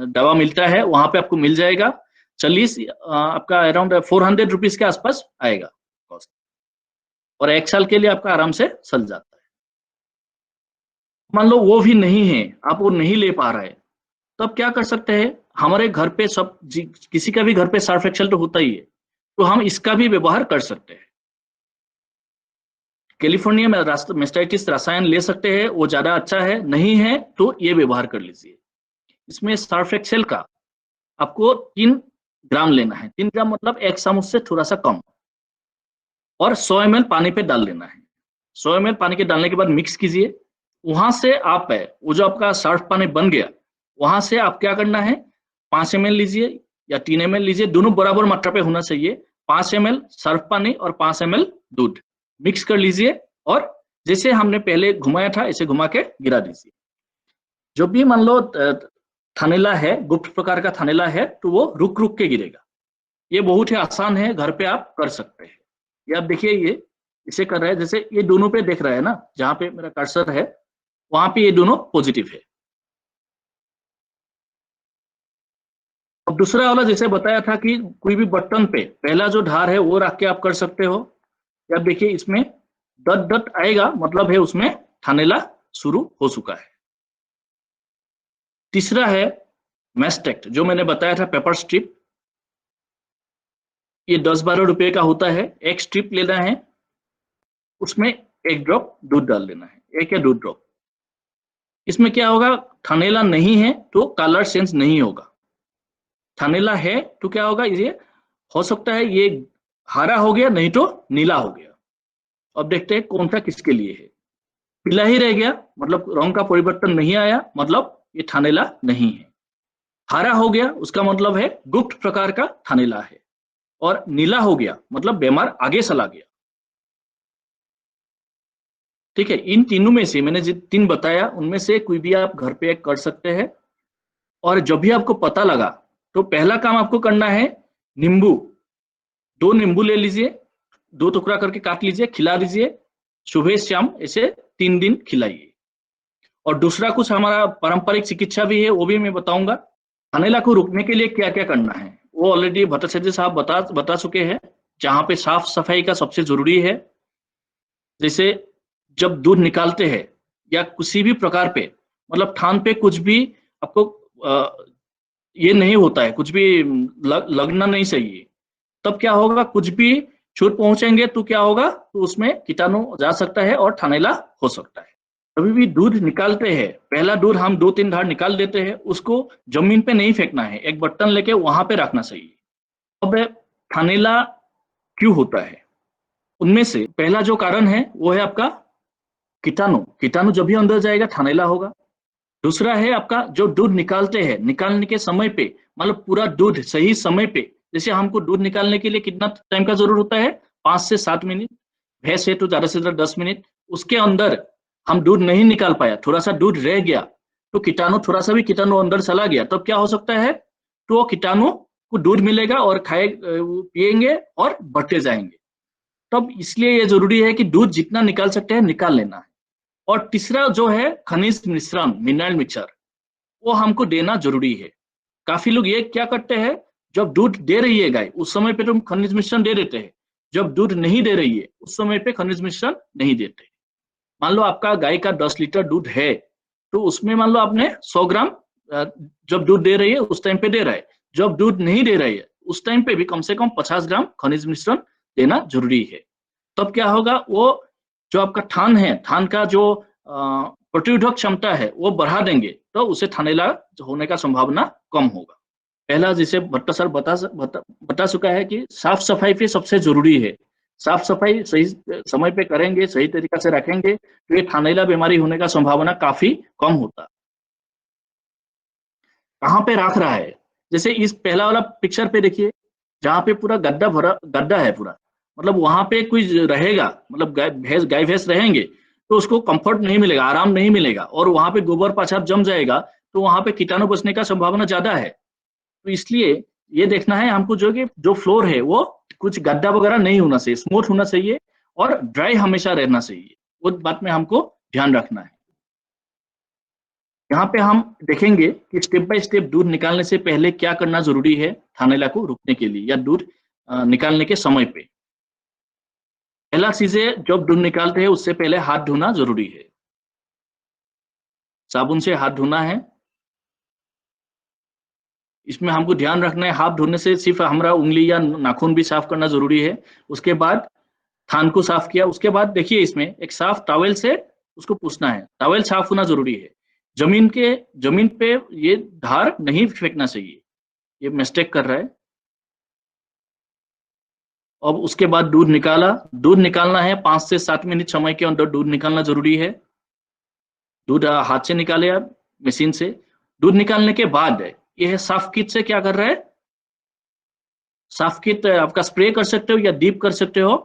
दवा मिलता है वहां पे आपको मिल जाएगा। 40 आपका अराउंड 400 रुपीज के आसपास आएगा कॉस्ट, और 1 साल के लिए आपका आराम से चल जाता है। मान लो वो भी नहीं है, आप वो नहीं ले पा रहे, तो आप क्या कर सकते हैं, हमारे घर पे सब किसी का भी घर पे सर्फ एक्सेल तो होता ही है, तो हम इसका भी व्यवहार कर सकते हैं। कैलिफोर्निया में मेस्टाइटिस रसायन ले सकते हैं, वो ज्यादा अच्छा है, नहीं है तो ये व्यवहार कर लीजिए। इसमें सर्फ एक्सेल का आपको 3 ग्राम लेना है, 3 ग्राम मतलब 1 चम्मच से थोड़ा सा कम, और 100 ml पानी पे डाल देना है। 100 ml पानी के डालने के बाद मिक्स कीजिए। वहां से आप वो जो आपका सर्फ पानी बन गया, वहां से आप क्या करना है, 5 ml लीजिए या 3 ml लीजिए, दोनों बराबर मात्रा पे होना चाहिए। 5 ml सर्फ पानी और 5 ml दूध मिक्स कर लीजिए, और जैसे हमने पहले घुमाया था ऐसे घुमा के गिरा दीजिए। जो भी मान लो थानेला है, गुप्त प्रकार का थानेला है, तो वो रुक रुक के गिरेगा। ये बहुत ही आसान है, घर पे आप कर सकते हैं। ये आप देखिए, ये इसे कर रहा है, जैसे ये दोनों पे देख रहा है ना, जहां पे मेरा कर्सर है वहां पे ये दोनों पॉजिटिव है। अब दूसरा वाला जैसे बताया था कि कोई भी बर्तन पे पहला जो धार है वो रख के आप कर सकते हो। अब देखिए इसमें डट डट आएगा, मतलब है उसमें थानेला शुरू हो चुका है। तीसरा है मेस्टेक्ट, जो मैंने बताया था पेपर स्ट्रिप, ये 10-12 रुपए का होता है। एक स्ट्रिप लेना है, उसमें 1 ड्रॉप दूध डाल देना है, 1 या 2 ड्रॉप। इसमें क्या होगा, थानेला नहीं है तो कलर सेंस नहीं होगा, थानेला है तो क्या होगा, ये हो सकता है ये हरा हो गया नहीं तो नीला हो गया। अब देखते हैं कौन सा किसके लिए है। पीला ही रह गया मतलब रंग का परिवर्तन नहीं आया, मतलब ये थानेला नहीं है। हरा हो गया उसका मतलब है गुप्त प्रकार का थानेला है, और नीला हो गया मतलब बीमार आगे चला गया। ठीक है, इन तीनों में से मैंने जो 3 बताया उनमें से कोई भी आप घर पे कर सकते हैं। और जब भी आपको पता लगा तो पहला काम आपको करना है, नींबू 2 नींबू ले लीजिए, 2 टुकड़ा करके काट लीजिए, खिला दीजिए, सुबह शाम ऐसे 3 दिन खिलाइए। और दूसरा कुछ हमारा पारंपरिक चिकित्सा भी है, वो भी मैं बताऊंगा। थानेला को रोकने के लिए क्या क्या करना है वो ऑलरेडी भट्टाचार्य साहब बता चुके हैं। जहां पे साफ सफाई का सबसे जरूरी है, जैसे जब दूध निकालते हैं या किसी भी प्रकार पे मतलब थान पे कुछ भी आपको ये नहीं होता है, कुछ भी लगना नहीं चाहिए। तब क्या होगा, कुछ भी छूट पहुंचेंगे तो क्या होगा, तो उसमें कीटाणु जा सकता है और थानेला हो सकता है। कभी भी दूध निकालते हैं, पहला दूध हम 2-3 धार निकाल देते हैं, उसको जमीन पे नहीं फेंकना है, एक बर्तन लेके वहां पे रखना चाहिए। अब थानेला क्यों होता है, उनमें से पहला जो कारण है वो है आपका कीटाणु जब भी अंदर जाएगा थानेला होगा। दूसरा है आपका जो दूध निकालते हैं, निकालने के समय पे मतलब पूरा दूध सही समय पे, जैसे हमको दूध निकालने के लिए कितना टाइम का जरूरत होता है, 5 से 7 मिनट, भैंस है तो ज्यादा से ज्यादा 10 मिनट। उसके अंदर हम दूध नहीं निकाल पाया, थोड़ा सा दूध रह गया तो थोड़ा सा भी कीटाणु अंदर चला गया, तब क्या हो सकता है, तो वो कीटाणु को दूध मिलेगा और पिएंगे और बढ़ते जाएंगे। तब इसलिए ये जरूरी है कि दूध जितना निकाल सकते हैं निकाल लेना है। और तीसरा जो है खनिज मिश्रण, मिनरल मिक्सचर, वो हमको देना जरूरी है। काफी लोग ये क्या करते हैं, जब दूध दे रही है गाय उस समय पे तो खनिज मिश्रण दे देते हैं, जब दूध नहीं दे रही है उस समय पे खनिज मिश्रण नहीं देते। मान लो आपका गाय का 10 लीटर दूध है तो उसमें मान लो आपने 100 ग्राम जब दूध दे रही है उस टाइम पे दे रहा है, जब दूध नहीं दे रही है उस टाइम पे भी कम से कम 50 ग्राम खनिज मिश्रण देना जरूरी है। तब क्या होगा, वो जो आपका थान है, थान का जो प्रतिरोधक क्षमता है वो बढ़ा देंगे, तो उसे थानेला होने का संभावना कम होगा। पहला जैसे भट्टा सर बता चुका है कि साफ सफाई पे सबसे जरूरी है। साफ सफाई सही समय पे करेंगे, सही तरीका से रखेंगे तो ये थानेला बीमारी होने का संभावना काफी कम होता। कहाँ पे रख रहा है, जैसे इस पहला वाला पिक्चर पे देखिए, जहाँ पे पूरा गड्ढा है पूरा, मतलब वहां पे कोई रहेगा, मतलब गाय भैंस रहेंगे तो उसको कंफर्ट नहीं मिलेगा, आराम नहीं मिलेगा, और वहां पे गोबर पाछाप जम जाएगा तो वहां पे कीटाणु बचने का संभावना ज्यादा है। तो इसलिए ये देखना है हमको जो कि जो फ्लोर है वो कुछ गड्ढा वगैरह नहीं होना चाहिए, स्मूथ होना चाहिए और ड्राई हमेशा रहना चाहिए, उस बात में हमको ध्यान रखना है। यहाँ पे हम देखेंगे कि स्टेप बाय स्टेप दूध निकालने से पहले क्या करना जरूरी है थानेला को रोकने के लिए या दूध निकालने के समय पे। पहला चीज है, जब दूध निकालते हैं उससे पहले हाथ धोना जरूरी है, साबुन से हाथ धोना है। इसमें हमको ध्यान रखना है हाथ धोने से सिर्फ हमारा उंगली या नाखून भी साफ करना जरूरी है। उसके बाद थान को साफ किया, उसके बाद देखिए इसमें एक साफ टॉवेल से उसको पूछना है, टॉवेल साफ होना जरूरी है। जमीन पे ये धार नहीं फेंकना चाहिए, ये मिस्टेक कर रहा है। अब उसके बाद दूध निकालना है, 5 से 7 मिनट समय के अंदर दूध निकालना जरूरी है। दूध हाथ से निकाले या मशीन से। दूध निकालने के बाद यह साफ किट से क्या कर रहा है, साफ किट आपका स्प्रे कर सकते हो या डीप कर सकते हो,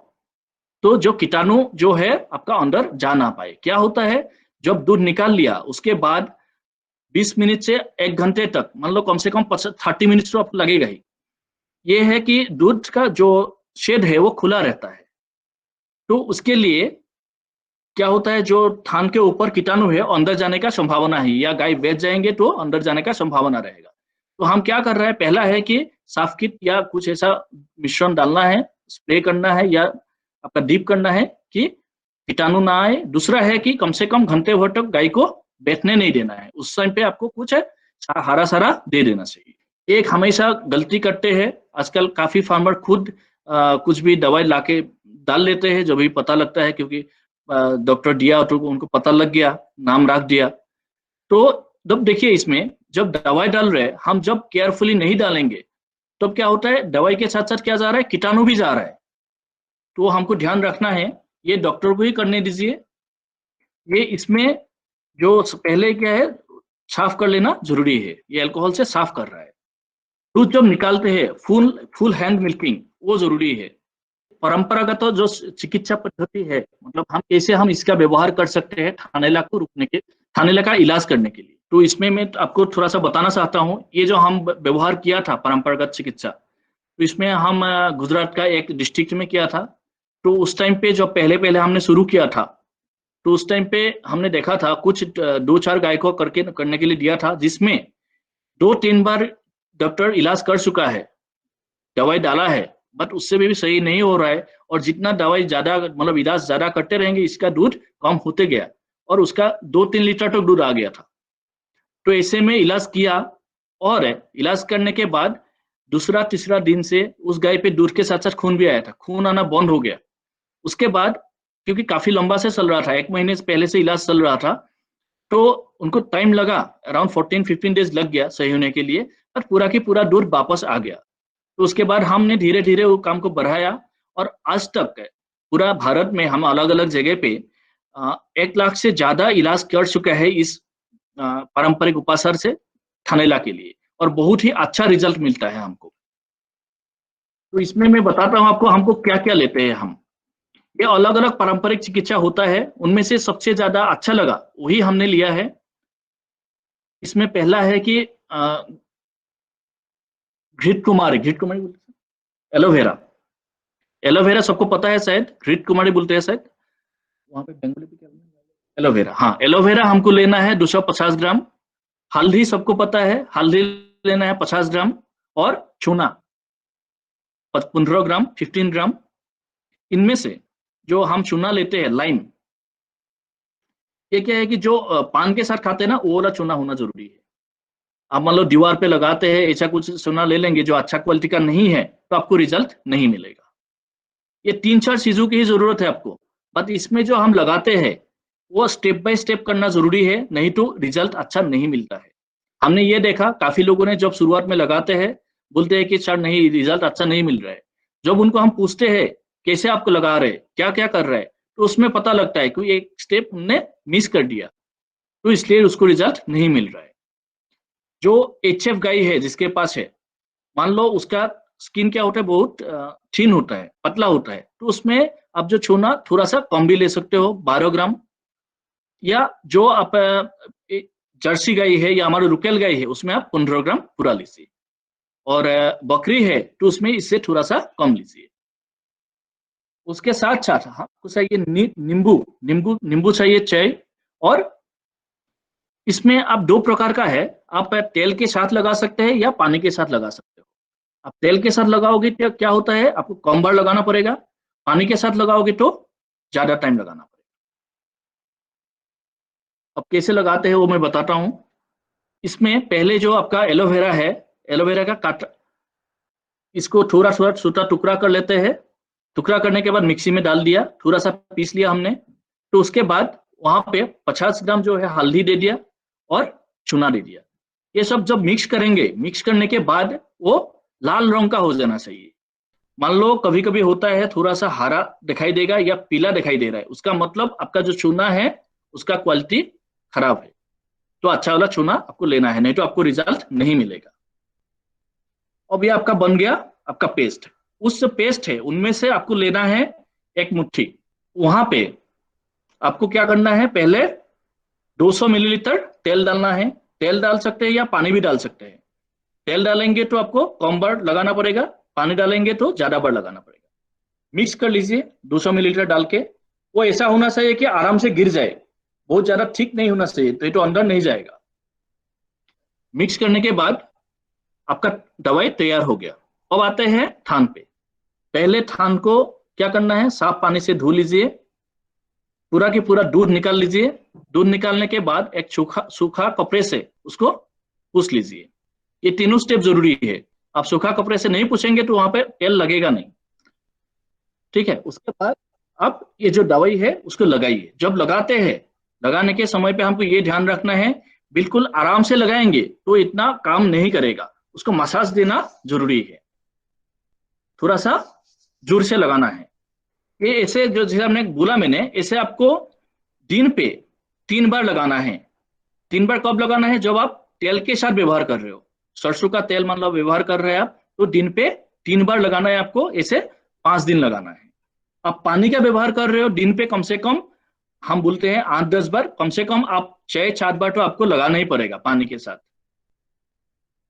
तो जो कीटाणु जो है आपका अंदर जा ना पाए। क्या होता है, जब दूध निकाल लिया उसके बाद 20 मिनट से 1 घंटे तक, मान लो कम से कम 30 मिनट तो आपको लगेगा ही, ये है कि दूध का जो शेड है वो खुला रहता है। तो उसके लिए क्या होता है, जो थान के ऊपर कीटाणु है अंदर जाने का संभावना है, या गाय बेच जाएंगे तो अंदर जाने का संभावना रहेगा। तो हम क्या कर रहे हैं, पहला है कि साफ किट या कुछ ऐसा मिश्रण डालना है, स्प्रे करना है या आपका डीप करना है कि कीटाणु ना आए। दूसरा है कि कम से कम घंटे भर तक गाय को बैठने नहीं देना है, उस टाइम पे आपको कुछ हरा सारा दे देना चाहिए। एक हमेशा गलती करते हैं आजकल काफी फार्मर, खुद कुछ भी दवाई लाके डाल लेते हैं जब भी पता लगता है, क्योंकि डॉक्टर दिया तो उनको पता लग गया, नाम रख दिया। तो जब देखिए इसमें जब दवाई डाल रहे हैं, हम जब केयरफुली नहीं डालेंगे तब क्या होता है, दवाई के साथ साथ क्या जा रहा है, कीटाणु भी जा रहा है। तो हमको ध्यान रखना है, ये डॉक्टर को ही करने दीजिए। ये इसमें जो पहले क्या है, साफ कर लेना जरूरी है, ये अल्कोहल से साफ कर रहा है। दूध जब निकालते हैं फुल हैंड मिल्किंग वो जरूरी है। परंपरागत जो चिकित्सा पद्धति है, मतलब हम कैसे हम इसका व्यवहार कर सकते हैं थानेला को रुकने के, थानेला का इलाज करने के लिए। तो इसमें मैं आपको थोड़ा सा बताना चाहता हूँ, ये जो हम व्यवहार किया था परंपरागत चिकित्सा, तो इसमें हम गुजरात का एक डिस्ट्रिक्ट में किया था। तो उस टाइम पे जब पहले पहले हमने शुरू किया था, तो उस टाइम पे हमने देखा था कुछ 2-4 गाय को करने के लिए दिया था, जिसमें 2-3 बार डॉक्टर इलाज कर चुका है, दवाई डाला है, बट उससे भी सही नहीं हो रहा है। और जितना दवाई ज्यादा मतलब इलाज ज्यादा करते रहेंगे, इसका दूध कम होते गया और उसका 2-3 लीटर तक दूध आ गया था। तो ऐसे में इलाज किया, और इलाज करने के बाद दूसरा तीसरा दिन से उस गाय पे दूध के साथ साथ खून भी आया था, खून आना बंद हो गया। उसके बाद क्योंकि काफी लंबा से चल रहा था, 1 महीने से पहले से इलाज चल रहा था, तो उनको टाइम लगा, अराउंड 14-15 डेज लग गया सही होने के लिए, पर पूरा की पूरा दूध वापस आ गया। तो उसके बाद हमने धीरे धीरे वो काम को बढ़ाया, और आज तक पूरा भारत में हम अलग अलग जगह पे 1 लाख से ज्यादा इलाज कर चुका है इस पारंपरिक उपाचार से थानेला के लिए, और बहुत ही अच्छा रिजल्ट मिलता है हमको। तो इसमें मैं बताता हूँ आपको हमको क्या क्या लेते हैं हम। ये अलग अलग पारंपरिक चिकित्सा होता है, उनमें से सबसे ज्यादा अच्छा लगा वही हमने लिया है। इसमें पहला है कि घृत कुमारी बोलते हैं, एलोवेरा। एलोवेरा सबको पता है शायद, घृत कुमारी बोलते हैं शायद, वहां पे बंगाली पे क्या बोलते हैं? एलोवेरा, हाँ एलोवेरा हमको लेना है 250 ग्राम। हल्दी सबको पता है, हल्दी लेना है 50 ग्राम, और चूना 15 ग्राम 15 ग्राम। इनमें से जो हम चूना लेते हैं लाइम, ये क्या है कि जो पान के साथ खाते हैं ना, वो वाला चूना होना जरूरी है। आप मान लो दीवार पे लगाते हैं, ऐसा कुछ चूना ले लेंगे जो अच्छा क्वालिटी का नहीं है, तो आपको रिजल्ट नहीं मिलेगा। ये 3-4 चीजों की ही जरूरत है आपको, बट इसमें जो हम लगाते हैं वो स्टेप बाय स्टेप करना जरूरी है, नहीं तो रिजल्ट अच्छा नहीं मिलता है। हमने ये देखा काफी लोगों ने जब शुरुआत में लगाते हैं बोलते हैं कि सर नहीं, रिजल्ट अच्छा नहीं मिल रहा है। जब उनको हम पूछते हैं कैसे आपको लगा रहे, क्या क्या कर रहे हैं, तो उसमें पता लगता है कि एक स्टेप हमने मिस कर दिया, तो इसलिए उसको रिजल्ट नहीं मिल रहा है। जो HF गाय है जिसके पास है, मान लो उसका स्किन क्या होता है, बहुत थिन होता है, पतला होता है, तो उसमें आप जो चूना थोड़ा सा कम भी ले सकते हो, 12 ग्राम। या जो आप जर्सी गाय है या हमारी रुकेल गाय है, उसमें आप 15 ग्राम पूरा लीजिए। और बकरी है तो उसमें इससे थोड़ा सा कम लीजिए। उसके साथ साथ आपको चाहिए नींबू चाहिए चाय। और इसमें आप 2 प्रकार का है, आप तेल के साथ लगा सकते हैं या पानी के साथ लगा सकते हो। आप तेल के साथ लगाओगे तो क्या होता है, आपको कम बार लगाना पड़ेगा, पानी के साथ लगाओगे तो ज्यादा टाइम लगाना पड़ेगा। अब कैसे लगाते हैं वो मैं बताता हूँ। इसमें पहले जो आपका एलोवेरा है, एलोवेरा का काट, इसको थोड़ा थोड़ा छोटा टुकड़ा कर लेते हैं। टुकड़ा करने के बाद मिक्सी में डाल दिया, थोड़ा सा पीस लिया हमने। तो उसके बाद वहां पे 50 ग्राम जो है हल्दी दे दिया और चूना दे दिया। ये सब जब मिक्स करेंगे, मिक्स करने के बाद वो लाल रंग का हो जाना चाहिए। मान लो कभी कभी होता है थोड़ा सा हरा दिखाई देगा या पीला दिखाई दे रहा है, उसका मतलब आपका जो चूना है उसका क्वालिटी खराब है। तो अच्छा वाला चूना आपको लेना है, नहीं तो आपको रिजल्ट नहीं मिलेगा। अब ये आपका बन गया आपका पेस्ट। उस पेस्ट है उनमें से आपको लेना है 1 मुट्ठी। वहां पे आपको क्या करना है, पहले 200 मिलीलीटर तेल डालना है। तेल डाल सकते हैं या पानी भी डाल सकते हैं। तेल डालेंगे तो आपको कम बार लगाना पड़ेगा, पानी डालेंगे तो ज्यादा बार लगाना पड़ेगा। मिक्स कर लीजिए 200 मिलीलीटर डाल के। वो ऐसा होना चाहिए कि आराम से गिर जाए, बहुत ज्यादा थिक नहीं होना चाहिए, तो ये तो अंदर नहीं जाएगा। मिक्स करने के बाद आपका दवाई तैयार हो गया। अब आते हैं थान पे। पहले थान को क्या करना है, साफ पानी से धो लीजिए, पूरा की पूरा दूध निकाल लीजिए। दूध निकालने के बाद एक सूखा कपड़े से उसको पूछ लीजिए। ये तीनों स्टेप जरूरी है। आप सूखा कपड़े से नहीं पूछेंगे तो वहां पे तेल लगेगा नहीं। ठीक है। उसके बाद आप ये जो दवाई है उसको लगाइए। जब लगाते हैं, लगाने के समय पे हमको ये ध्यान रखना है, बिल्कुल आराम से लगाएंगे तो इतना काम नहीं करेगा, उसको मसाज देना जरूरी है, थोड़ा सा जोर से लगाना है। ये ऐसे जो जैसे हमने बोला मैंने, ऐसे आपको दिन पे 3 बार लगाना है। 3 बार कब लगाना है? जब आप तेल के साथ व्यवहार कर रहे हो, सरसों का तेल मान लो व्यवहार कर रहे हैं आप, तो दिन पे 3 बार लगाना है आपको, ऐसे 5 दिन लगाना है। आप पानी का व्यवहार कर रहे हो, दिन पे कम से कम हम बोलते हैं 8-10 बार, कम से कम आप 6-7 बार तो आपको लगाना ही पड़ेगा पानी के साथ।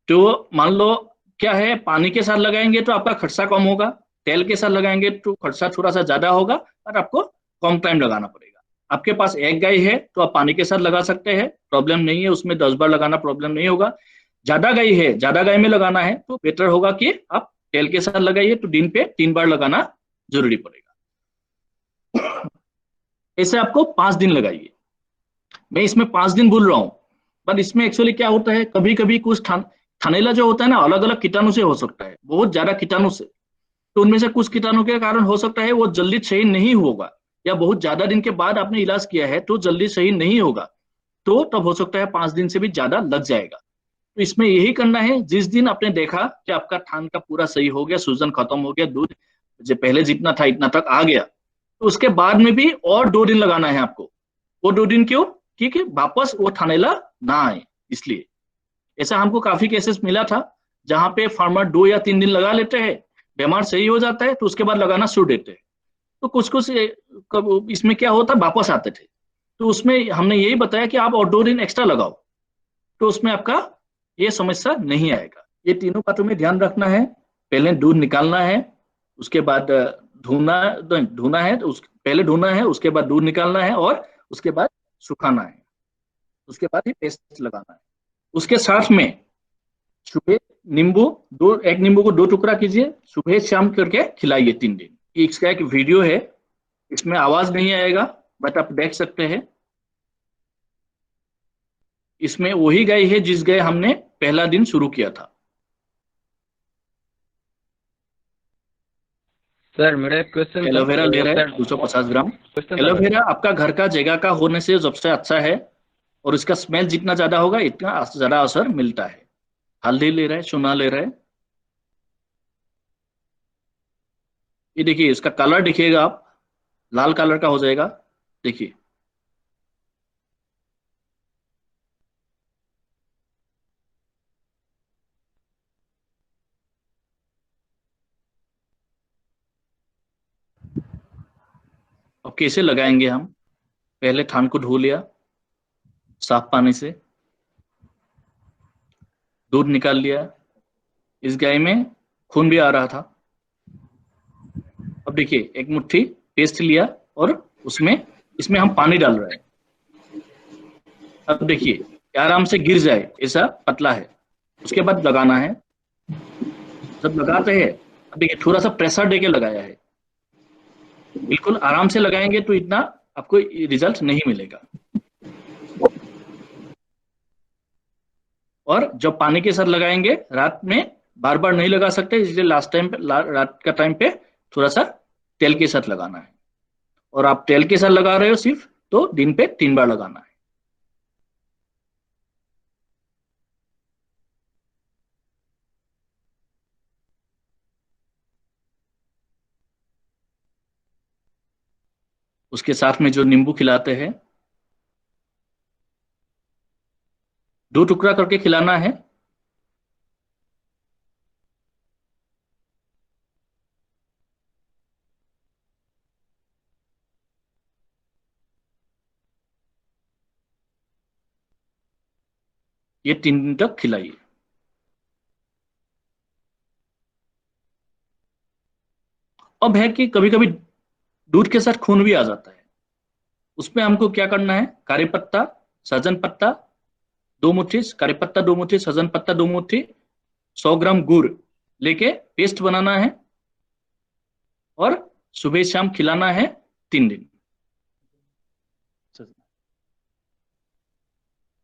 तो मान लो क्या है, पानी के साथ लगाएंगे तो आपका खर्चा कम होगा, तेल के साथ लगाएंगे तो खर्चा थोड़ा सा ज्यादा होगा और आपको कम टाइम लगाना पड़ेगा। आपके पास एक गाय है तो आप पानी के साथ लगा सकते हैं, प्रॉब्लम नहीं है, उसमें 10 बार लगाना प्रॉब्लम नहीं होगा। ज्यादा गाय है, ज्यादा गाय में लगाना है तो बेटर होगा कि आप तेल के साथ लगाइए, तो दिन पे 3 बार लगाना जरूरी पड़ेगा। ऐसे आपको 5 दिन लगाइए। मैं इसमें 5 दिन बोल रहा हूँ, पर इसमें एक्चुअली क्या होता है, कभी कभी कुछ थानेला जो होता है ना, अलग अलग कीटाणु से हो सकता है, बहुत ज्यादा कीटाणु से। तो उनमें से कुछ कीटाणु के कारण हो सकता है वो जल्दी सही नहीं होगा, या बहुत ज्यादा दिन के बाद आपने इलाज किया है तो जल्दी सही नहीं होगा, तो तब हो सकता है 5 दिन से भी ज्यादा लग जाएगा। तो इसमें यही करना है, जिस दिन आपने देखा कि आपका थान का पूरा सही हो गया, सूजन खत्म हो गया, दूध जो पहले जितना था इतना तक आ गया, तो उसके बाद में भी और 2 दिन लगाना है आपको। वो 2 दिन क्यों? क्योंकि वापस वो थानेला ना आए, इसलिए। ऐसा हमको काफी केसेस मिला था जहां पे फार्मर 2 या 3 दिन लगा लेते हैं, बीमार सही हो जाता है तो उसके बाद लगाना छोड़ देते हैं। तो कुछ कुछ इसमें क्या होता, वापस आते थे। तो उसमें हमने यही बताया कि आप और 2 दिन एक्स्ट्रा लगाओ, तो उसमें आपका ये समस्या नहीं आएगा। ये तीनों बातों में ध्यान रखना है। पहले दूध निकालना है, उसके बाद धोना धोना है, तो पहले धोना है, उसके बाद दूध निकालना है, और उसके बाद सुखाना है, उसके बाद ही पेस्ट लगाना है। उसके साथ में सुबह नींबू, एक नींबू को 2 टुकड़ा कीजिए, सुबह शाम करके खिलाइए 3 दिन। इसका एक वीडियो है, इसमें आवाज नहीं आएगा, बट आप देख सकते हैं। इसमें वही गाय है जिस गाय हमने पहला दिन शुरू किया था। सर मेरा एक क्वेश्चन था। एलोवेरा ले रहे सर हैं 250 ग्राम। क्वेश्चन था एलोवेरा आपका घर का जगह का होने से सबसे अच्छा है, और इसका स्मेल जितना ज्यादा होगा इतना ज्यादा असर मिलता है। हल्दी ले रहे हैं, चूना ले रहे हैं। ये देखिए, इसका कलर देखिएगा आप, लाल कलर का हो जाएगा, देखिए। अब कैसे लगाएंगे हम? पहले थान को धो लिया साफ पानी से, दूध निकाल लिया। इस गाय में खून भी आ रहा था। अब देखिए, एक मुट्ठी पेस्ट लिया और इसमें हम पानी डाल रहे हैं। अब देखिए, आराम से गिर जाए ऐसा पतला है, उसके बाद लगाना है। जब लगाते हैं, अब देखिए थोड़ा सा प्रेशर देके लगाया है, बिल्कुल आराम से लगाएंगे तो इतना आपको रिजल्ट नहीं मिलेगा। और जब पानी के साथ लगाएंगे, रात में बार बार नहीं लगा सकते, इसलिए लास्ट टाइम पे रात का टाइम पे थोड़ा सा तेल के साथ लगाना है। और आप तेल के साथ लगा रहे हो सिर्फ, तो दिन पे 3 बार लगाना है। उसके साथ में जो नींबू खिलाते हैं, 2 टुकड़ा करके खिलाना है। ये 3 दिन तक खिलाइए। अब है कि कभी कभी दूध के साथ खून भी आ जाता है, उसमें हमको क्या करना है, करी पत्ता, सजन पत्ता 2 मुट्ठी, करी पत्ता 2 मुट्ठी, सजन पत्ता 2 मुट्ठी, 100 ग्राम गुड़ लेके पेस्ट बनाना है, और सुबह शाम खिलाना है 3 दिन।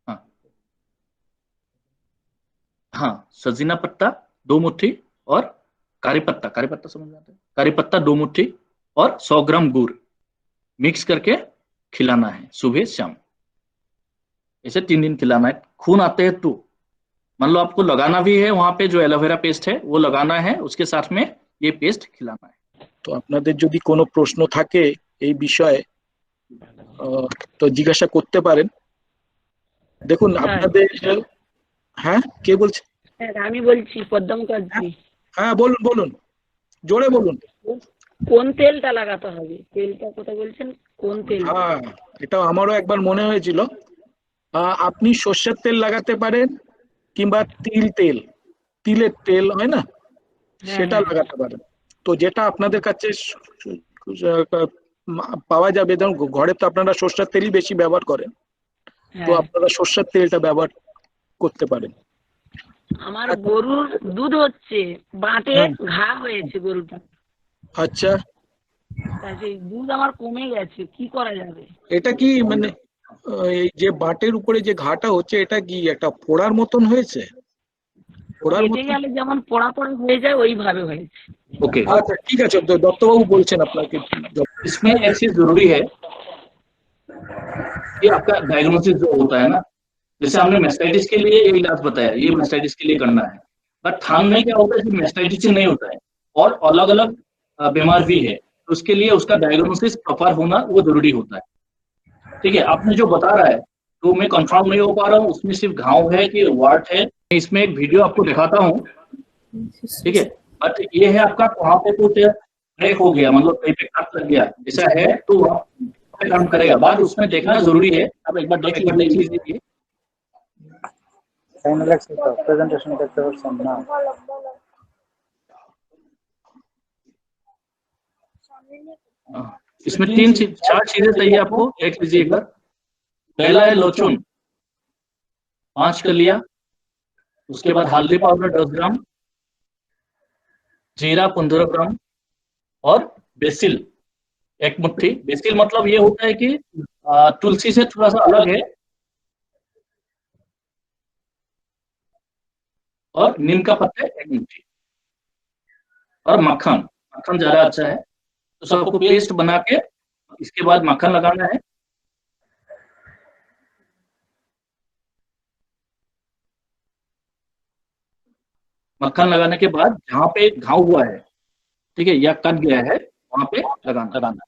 हाँ हाँ, सजीना पत्ता 2 मुट्ठी, और करी पत्ता समझ में आता है, करी पत्ता 2 मुट्ठी, और 100 ग्राम गुड़ मिक्स करके खिलाना है सुबह शाम। ऐसे 3 दिन खिलाना है। खून आते हैं तो मान लो आपको लगाना भी है वहां पे, जो एलोवेरा पेस्ट है वो लगाना है, उसके साथ में ये पेस्ट खिलाना है। তো আপনাদের যদি কোনো প্রশ্ন থাকে এই বিষয়ে তো জিজ্ঞাসা করতে পারেন। দেখুন আপনাদের, হ্যাঁ কে বলছে? স্যার আমি বলছি পদ্ম মুখার্জি। হ্যাঁ বলুন বলুন, জোরে বলুন। কোন তেলটা লাগাতে হবে? তেলটা কথা বলছেন, কোন তেল? হ্যাঁ, এটা আমারও একবার মনে হয়েছিল। আপনি সর্ষের তেল লাগাতে পারেন, কিংবা তিলের তেল হয় না, সেটা লাগাতে পারেন। তো যেটা আপনাদের কাছে পাওয়া যাবে, যেমন ঘরে তো আপনারা সর্ষের তেলই বেশি ব্যবহার করেন, তো আপনারা সর্ষের তেলটা ব্যবহার করতে পারেন। আমার গরুর দুধ হচ্ছে, বাঁটে ঘা হয়েছে গরুটা। আচ্ছা, তাই সেই দুধ আমার কমে গেছে, কি করা যাবে? এটা কি মানে এই যে বাটের উপরে যে ঘাটা হচ্ছে, এটা কি একটা ফোড়ার মতন হয়েছে? ফোড়ার কেটে মতন? গেলে যেমন পোড়া পোড়া হয়ে যায় ওইভাবে হয়েছে। ओके, আচ্ছা ঠিক আছে, তো দত্তবাবু বলছেন আপনাকে। इसमें एक चीज जरूरी है कि आपका डायग्नोसिस जो होता है ना, जैसे हमने मेस्टाइटिस के लिए ये इलाज बताया, ये मेस्टाइटिस के लिए करना है, बट थान में क्या होता है कि मेस्टाइटिस से नहीं होता है और अलग अलग बीमार भी है, तो उसके लिए उसका डायग्नोसिस प्रॉपर होना वो जरूरी होता है। ठीक है, आपने जो बता रहा है तो मैं कंफर्म नहीं हो पा रहा हूँ उसमें सिर्फ घाव है कि वार्ट है। इसमें एक वीडियो आपको दिखाता हूँ, ठीक है, बट ये है आपका वहां पे कुछ ब्रेक हो गया, मतलब कहीं पे कट लग गया, ऐसा है तो वहाँ पे काम करेगा, बाद उसमें देखना जरूरी है। अब एक बार देख लीजिए। প্রেজেন্টেশন করতে পারছেন না? इसमें 4 चीजें चाहिए आपको, देख लीजिए एक बार। पहला है लहसुन 5 कलियां, उसके बाद हल्दी पाउडर 10 ग्राम, जीरा 15 ग्राम और बेसिल 1 मुट्ठी। बेसिल मतलब ये होता है कि तुलसी से थोड़ा सा अलग है, और नीम का पत्ता 1 मुट्ठी और मक्खन ज्यादा अच्छा है। तो सबको पेस्ट बना के इसके बाद मक्खन लगाना है। मक्खन लगाने के बाद जहाँ पे घाव हुआ है, ठीक है, या कट गया है, वहां पे लगाना।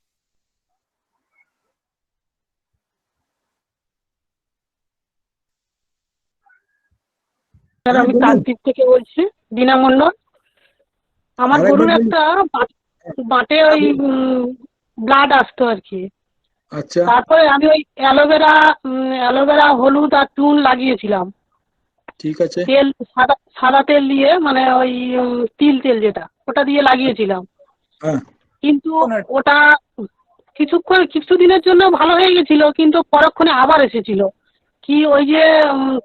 স্যার আমি কাকদ্বীপ থেকে বলছি, দীনা মণ্ডল। আমার গরুর একটা বাঁটে ওই ব্লাড আসতো আর কি। আচ্ছা, তারপরে আমি ওই অ্যালোভেরা হলুদ আর চুন লাগিয়েছিলাম। ঠিক আছে। তেল সাদা তেল দিয়ে, মানে ওই তিল তেল যেটা, ওটা দিয়ে লাগিয়েছিলাম। হ্যাঁ, কিন্তু ওটা কিছুদিনের জন্য ভালো হয়ে গেছিল, কিন্তু পরক্ষণে আবার এসেছিল। কি ওই যে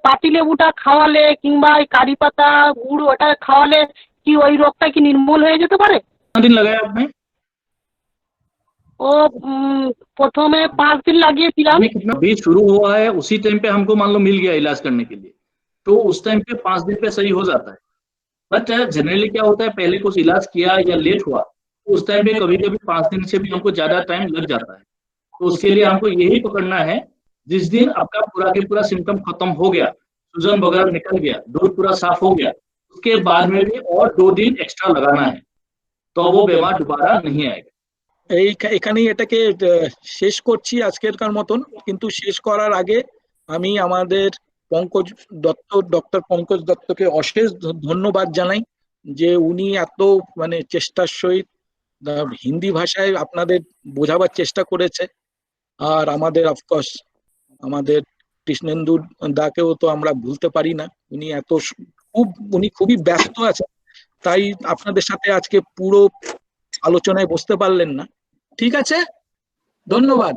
পাতি লেবুটা খাওয়ালে কিংবা ওই কারি পাতা গুড় ওটা খাওয়ালে কি ওই রোগটা কি নির্মূল হয়ে যেতে পারে? कितना दिन लगाया आपने? ও প্রথমে 5 দিন লাগিয়েছিলাম। हमें कितना बीज शुरू हुआ है उसी टाइम पे हमको मान लो मिल गया इलाज करने के लिए, तो उस टाइम पे 5 दिन पे सही हो जाता है। बट जनरली क्या होता है, पहले कुछ इलाज किया या लेट हुआ तो उस टाइम पे कभी कभी 5 दिन से भी हमको ज्यादा टाइम लग जाता है। तो उसके लिए हमको यही पकड़ना है, जिस दिन आपका पूरा के पूरा सिम्टम खत्म हो गया, सूजन वगैरह निकल गया, दूध पूरा साफ हो गया, उसके बाद में भी और 2 दिन एक्स्ट्रा लगाना है, तो वो बीमार दोबारा नहीं आएगा। এখানেই এটাকে শেষ করছি আজকেরকার মতন। কিন্তু শেষ করার আগে আমি আমাদের ডক্টর পঙ্কজ দত্তকে অশেষ ধন্যবাদ জানাই, যে উনি এত মানে চেষ্টার সহিত হিন্দি ভাষায় আপনাদের বোঝাবার চেষ্টা করেছে। আর আমাদের অফকোর্স আমাদের কৃষ্ণেন্দু দাকেও তো আমরা ভুলতে পারি না, উনি খুবই ব্যস্ত আছেন, তাই আপনাদের সাথে আজকে পুরো আলোচনায় বসতে পারলেন না। ঠিক আছে, ধন্যবাদ।